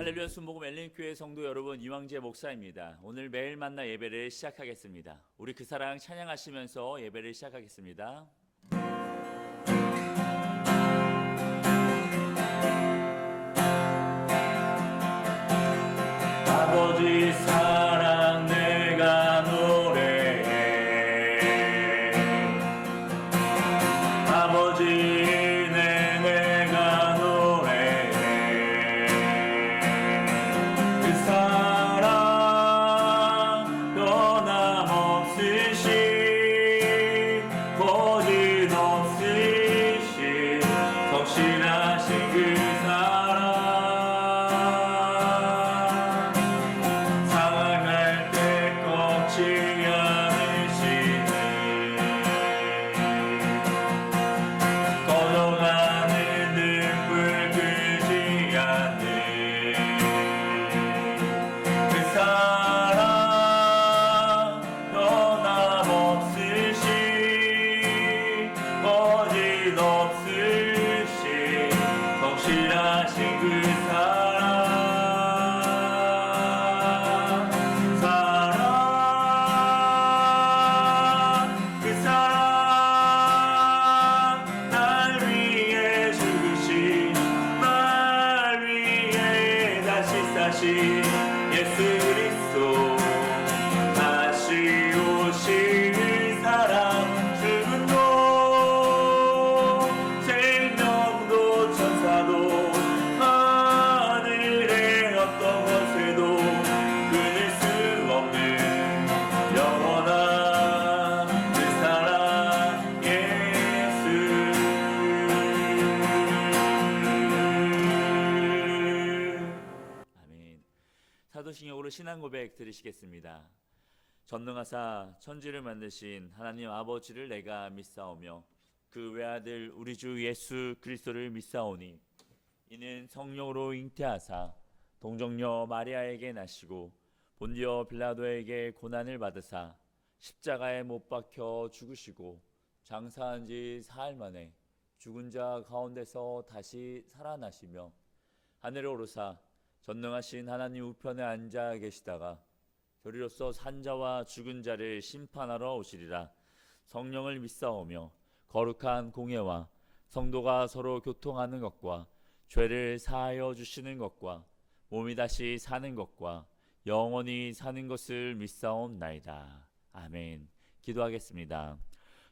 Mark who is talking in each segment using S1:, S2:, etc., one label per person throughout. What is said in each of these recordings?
S1: 할렐루야 순복음 엘린교회 성도 여러분, 이왕재 목사입니다. 오늘 매일 만나 예배를 시작하겠습니다. 우리 그 사랑 찬양하시면서 예배를 시작하겠습니다. 아버지 사랑 내가 노래해, 아버지 내가 노래해. 그 사랑 변함없으시 거짓없으시 성실하신 그 사랑, 상할 때 꺾지 않으시네. 꺼져가는 등불 끄지 않네. 그 사랑 변함없으시 거짓없으시 성실하신 그 사랑, 그 사랑 날 위해 죽으신, 날 위해 다시 사신 예수 그리스도, 다시 오실 사랑, 죽음도 생명도 천사도 하늘의 어떤 것에도 끊을 수 없는 영원한 그 사랑 예수. 아멘. 사도신경으로 신앙 고백 드리시겠습니다. 전능하사 천지를 만드신 하나님 아버지를 내가 믿사오며 그 외아들 우리 주 예수 그리스도를 믿사오니, 이는 성령으로 잉태하사 동정녀 마리아에게 나시고 본디오 빌라도에게 고난을 받으사 십자가에 못 박혀 죽으시고 장사한 지 사흘 만에 죽은 자 가운데서 다시 살아나시며 하늘에 오르사 전능하신 하나님 우편에 앉아 계시다가 저리로서 산자와 죽은 자를 심판하러 오시리라. 성령을 믿사오며 거룩한 공예와 성도가 서로 교통하는 것과 죄를 사하여 주시는 것과 몸이 다시 사는 것과 영원히 사는 것을 믿사옵나이다. 아멘. 기도하겠습니다.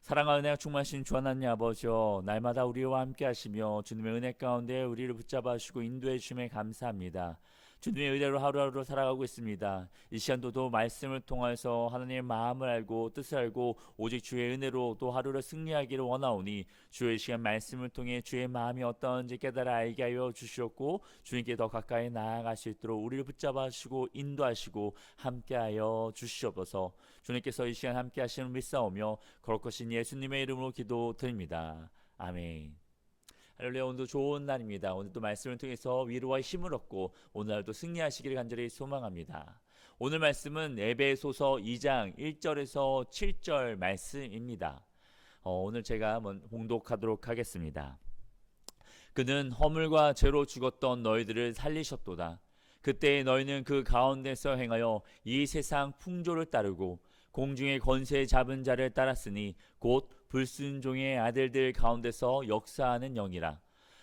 S1: 사랑과 은혜가 충만하신 주 하나님 아버지여, 날마다 우리와 함께 하시며 주님의 은혜 가운데 우리를 붙잡아 주시고 인도해 주심에 감사합니다. 주님의 은혜로 하루하루 살아가고 있습니다. 이 시간도 말씀을 통해서 하나님의 마음을 알고 뜻을 알고 오직 주의 은혜로 또 하루를 승리하기를 원하오니, 주의 시간 말씀을 통해 주의 마음이 어떠한지 깨달아 알게 하여 주시옵고 주님께 더 가까이 나아갈 수 있도록 우리를 붙잡아 주시고 인도하시고 함께하여 주시옵소서. 주님께서 이 시간 함께 하시는 믿사오며 거룩하신 예수님의 이름으로 기도드립니다. 아멘. 할렐루야. 오늘도 좋은 날입니다. 오늘도 말씀을 통해서 위로와 힘을 얻고 오늘도 승리하시기를 간절히 소망합니다. 오늘 말씀은 에베소서 2장 1절에서 7절 말씀입니다. 오늘 제가 한번 봉독하도록 하겠습니다. 그는 허물과 죄로 죽었던 너희들을 살리셨도다. 그때 너희는 그 가운데서 행하여 이 세상 풍조를 따르고 공중의 권세 잡은 자를 따랐으니 곧 불순종의 아들들 가운데서 역사하는 영이라.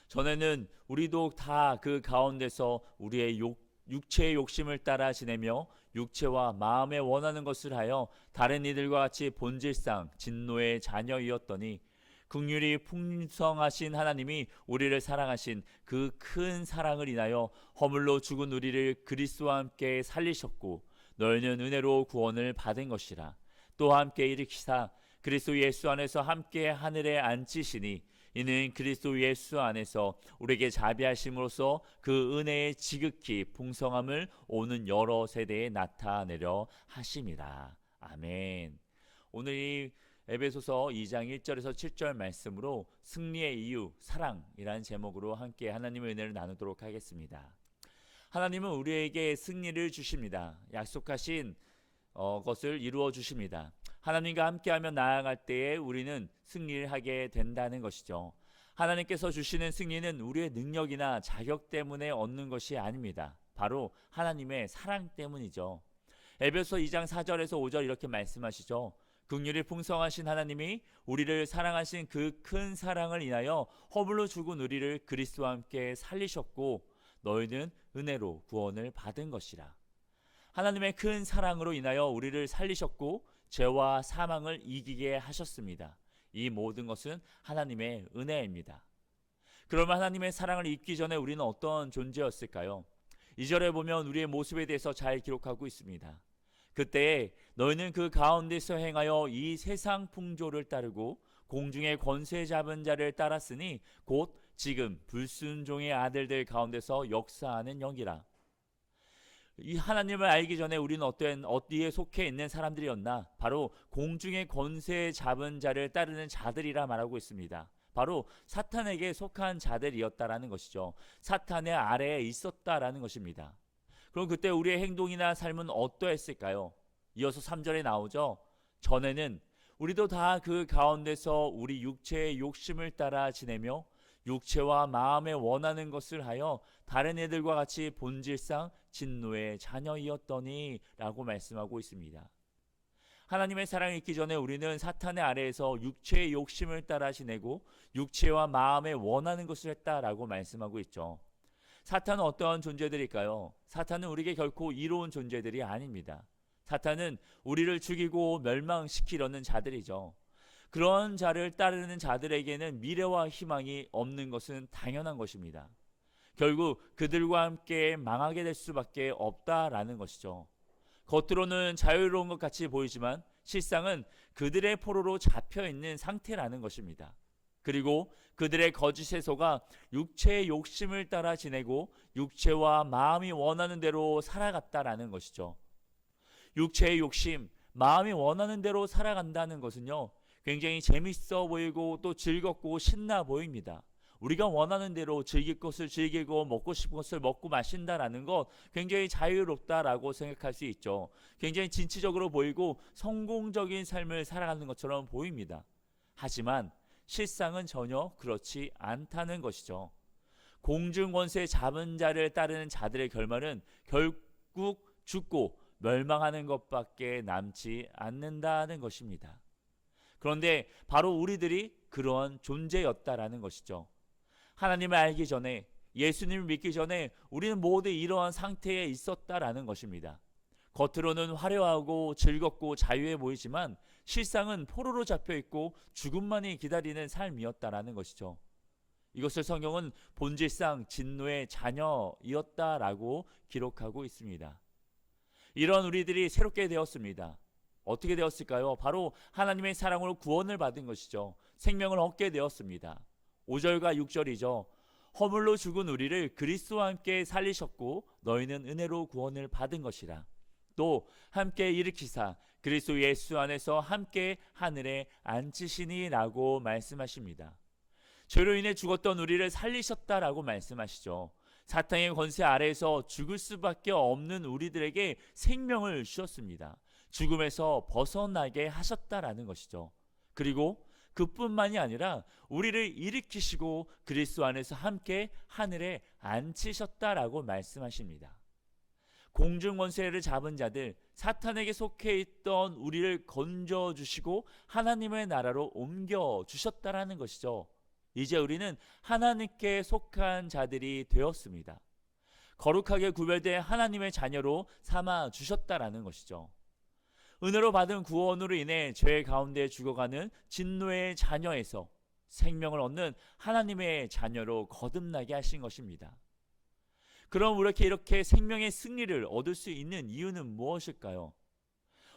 S1: 전에는 우리도 다 그 가운데서 우리의 육체의 욕심을 따라 지내며 육체와 마음에 원하는 것을 하여 다른 이들과 같이 본질상 진노의 자녀이었더니, 긍휼이 풍성하신 하나님이 우리를 사랑하신 그 큰 사랑을 인하여 허물로 죽은 우리를 그리스도와 함께 살리셨고 너희는 은혜로 구원을 받은 것이라. 또 함께 일으키사 그리스도 예수 안에서 함께 하늘에 앉히시니, 이는 그리스도 예수 안에서 우리에게 자비하심으로써 그 은혜의 지극히 풍성함을 오는 여러 세대에 나타내려 하심이라. 아멘. 오늘 이 에베소서 2장 1절에서 7절 말씀으로 승리의 이유, 사랑이라는 제목으로 함께 하나님의 은혜를 나누도록 하겠습니다. 하나님은 우리에게 승리를 주십니다. 약속하신 것을 이루어 주십니다. 하나님과 함께하며 나아갈 때에 우리는 승리를 하게 된다는 것이죠. 하나님께서 주시는 승리는 우리의 능력이나 자격 때문에 얻는 것이 아닙니다. 바로 하나님의 사랑 때문이죠. 에베소 2장 4절에서 5절 이렇게 말씀하시죠. 긍휼이 풍성하신 하나님이 우리를 사랑하신 그 큰 사랑을 인하여 허물로 죽은 우리를 그리스도와 함께 살리셨고 너희는 은혜로 구원을 받은 것이라. 하나님의 큰 사랑으로 인하여 우리를 살리셨고 죄와 사망을 이기게 하셨습니다. 이 모든 것은 하나님의 은혜입니다. 그러면 하나님의 사랑을 잊기 전에 우리는 어떤 존재였을까요? 2절에 보면 우리의 모습에 대해서 잘 기록하고 있습니다. 그때 너희는 그 가운데서 행하여 이 세상 풍조를 따르고 공중의 권세 잡은 자를 따랐으니 곧 지금 불순종의 아들들 가운데서 역사하는 영이라. 이 하나님을 알기 전에 우리는 어디에 속해 있는 사람들이었나? 바로 공중의 권세 잡은 자를 따르는 자들이라 말하고 있습니다. 바로 사탄에게 속한 자들이었다라는 것이죠. 사탄의 아래에 있었다라는 것입니다. 그럼 그때 우리의 행동이나 삶은 어떠했을까요? 이어서 3절에 나오죠. 전에는 우리도 다 그 가운데서 우리 육체의 욕심을 따라 지내며 육체와 마음에 원하는 것을 하여 다른 애들과 같이 본질상 진노의 자녀이었더니 라고 말씀하고 있습니다. 하나님의 사랑을 잊기 전에 우리는 사탄의 아래에서 육체의 욕심을 따라 지내고 육체와 마음에 원하는 것을 했다라고 말씀하고 있죠. 사탄은 어떠한 존재들일까요? 사탄은 우리에게 결코 이로운 존재들이 아닙니다. 사탄은 우리를 죽이고 멸망시키려는 자들이죠. 그런 자를 따르는 자들에게는 미래와 희망이 없는 것은 당연한 것입니다. 결국 그들과 함께 망하게 될 수밖에 없다라는 것이죠. 겉으로는 자유로운 것 같이 보이지만 실상은 그들의 포로로 잡혀있는 상태라는 것입니다. 그리고 그들의 거짓의 소가 육체의 욕심을 따라 지내고 육체와 마음이 원하는 대로 살아갔다라는 것이죠. 육체의 욕심, 마음이 원하는 대로 살아간다는 것은요, 굉장히 재밌어 보이고 또 즐겁고 신나 보입니다. 우리가 원하는 대로 즐길 것을 즐기고 먹고 싶은 것을 먹고 마신다라는 것 굉장히 자유롭다라고 생각할 수 있죠. 굉장히 진취적으로 보이고 성공적인 삶을 살아가는 것처럼 보입니다. 하지만 실상은 전혀 그렇지 않다는 것이죠. 공중권세 잡은 자를 따르는 자들의 결말은 결국 죽고 멸망하는 것밖에 남지 않는다는 것입니다. 그런데 바로 우리들이 그러한 존재였다라는 것이죠. 하나님을 알기 전에, 예수님을 믿기 전에 우리는 모두 이러한 상태에 있었다라는 것입니다. 겉으로는 화려하고 즐겁고 자유해 보이지만 실상은 포로로 잡혀있고 죽음만이 기다리는 삶이었다라는 것이죠. 이것을 성경은 본질상 진노의 자녀이었다라고 기록하고 있습니다. 이런 우리들이 새롭게 되었습니다. 어떻게 되었을까요? 바로 하나님의 사랑으로 구원을 받은 것이죠. 생명을 얻게 되었습니다. 5절과 6절이죠. 허물로 죽은 우리를 그리스도와 함께 살리셨고 너희는 은혜로 구원을 받은 것이라. 또 함께 일으키사 그리스도 예수 안에서 함께 하늘에 앉히시니 라고 말씀하십니다. 죄로 인해 죽었던 우리를 살리셨다라고 말씀하시죠. 사탄의 권세 아래에서 죽을 수밖에 없는 우리들에게 생명을 주셨습니다. 죽음에서 벗어나게 하셨다라는 것이죠. 그리고 그뿐만이 아니라 우리를 일으키시고 그리스도 안에서 함께 하늘에 앉히셨다라고 말씀하십니다. 공중 권세를 잡은 자들, 사탄에게 속해 있던 우리를 건져주시고 하나님의 나라로 옮겨주셨다라는 것이죠. 이제 우리는 하나님께 속한 자들이 되었습니다. 거룩하게 구별된 하나님의 자녀로 삼아 주셨다라는 것이죠. 은혜로 받은 구원으로 인해 죄 가운데 죽어가는 진노의 자녀에서 생명을 얻는 하나님의 자녀로 거듭나게 하신 것입니다. 그럼 이렇게 생명의 승리를 얻을 수 있는 이유는 무엇일까요?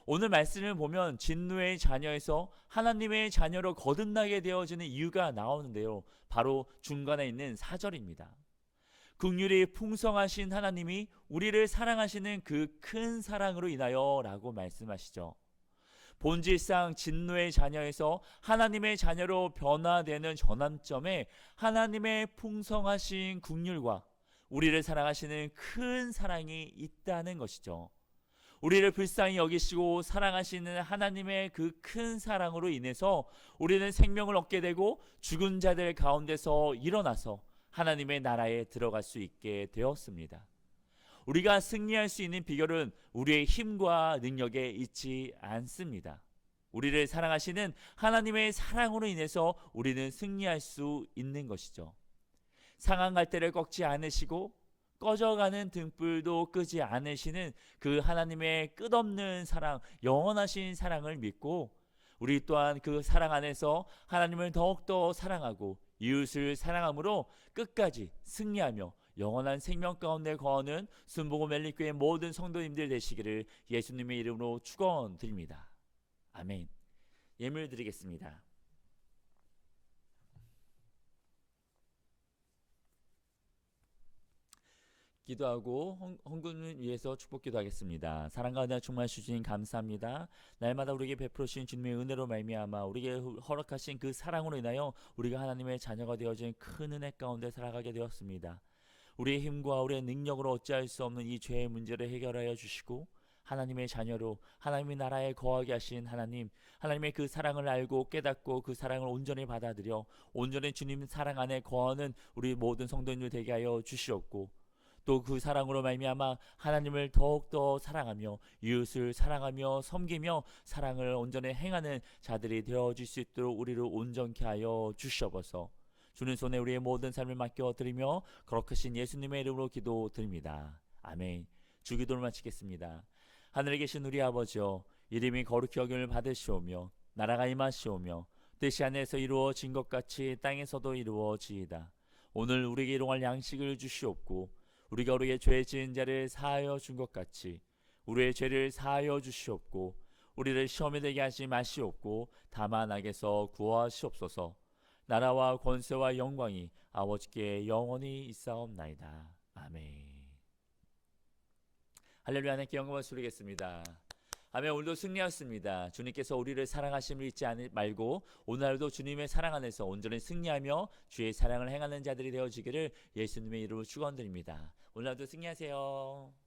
S1: 오늘 말씀을 보면 진노의 자녀에서 하나님의 자녀로 거듭나게 되어지는 이유가 나오는데요. 바로 중간에 있는 4절입니다. 긍휼이 풍성하신 하나님이 우리를 사랑하시는 그 큰 사랑으로 인하여 라고 말씀하시죠. 본질상 진노의 자녀에서 하나님의 자녀로 변화되는 전환점에 하나님의 풍성하신 긍휼과 우리를 사랑하시는 큰 사랑이 있다는 것이죠. 우리를 불쌍히 여기시고 사랑하시는 하나님의 그 큰 사랑으로 인해서 우리는 생명을 얻게 되고 죽은 자들 가운데서 일어나서 하나님의 나라에 들어갈 수 있게 되었습니다. 우리가 승리할 수 있는 비결은 우리의 힘과 능력에 있지 않습니다. 우리를 사랑하시는 하나님의 사랑으로 인해서 우리는 승리할 수 있는 것이죠. 상한 갈대를 꺾지 않으시고 꺼져가는 등불도 끄지 않으시는 그 하나님의 끝없는 사랑, 영원하신 사랑을 믿고 우리 또한 그 사랑 안에서 하나님을 더욱더 사랑하고 이웃을 사랑함으로 끝까지 승리하며 영원한 생명 가운데 거하는 순복음 멜리교회 모든 성도님들 되시기를 예수님의 이름으로 축원드립니다. 아멘. 예물 드리겠습니다. 기도하고 헌금을 위해서 축복 기도하겠습니다. 사랑과 은혜 충만 주님 감사합니다. 날마다 우리에게 베풀어 주신 주님의 은혜로 말미암아 우리에게 허락하신 그 사랑으로 인하여 우리가 하나님의 자녀가 되어진 큰 은혜 가운데 살아가게 되었습니다. 우리의 힘과 우리의 능력으로 어찌할 수 없는 이 죄의 문제를 해결하여 주시고 하나님의 자녀로 하나님의 나라에 거하게 하신 하나님, 하나님의 그 사랑을 알고 깨닫고 그 사랑을 온전히 받아들여 온전히 주님 사랑 안에 거하는 우리 모든 성도님들 되게 하여 주시옵고 또 그 사랑으로 말미암아 하나님을 더욱더 사랑하며 이웃을 사랑하며 섬기며 사랑을 온전히 행하는 자들이 되어질 수 있도록 우리를 온전케 하여 주시옵소서. 주님 손에 우리의 모든 삶을 맡겨드리며 거룩하신 예수님의 이름으로 기도드립니다. 아멘. 주기도를 마치겠습니다. 하늘에 계신 우리 아버지여, 이름이 거룩히 여김을 받으시오며 나라가 임하시오며 뜻이 하늘에서 이루어진 것 같이 땅에서도 이루어지이다. 오늘 우리에게 일용할 양식을 주시옵고 우리가 우리의 죄 지은 자를 사하여 준 것 같이 우리의 죄를 사하여 주시옵고 우리를 시험에 들게 하지 마시옵고 다만 악에서 구하시옵소서. 나라와 권세와 영광이 아버지께 영원히 있사옵나이다. 아멘. 할렐루야. 하나님께 영광을 돌리겠습니다. 아멘. 오늘도 승리하였습니다. 주님께서 우리를 사랑하심을 잊지 말고 오늘도 주님의 사랑 안에서 온전히 승리하며 주의 사랑을 행하는 자들이 되어지기를 예수님의 이름으로 축원드립니다. 오늘도 승리하세요.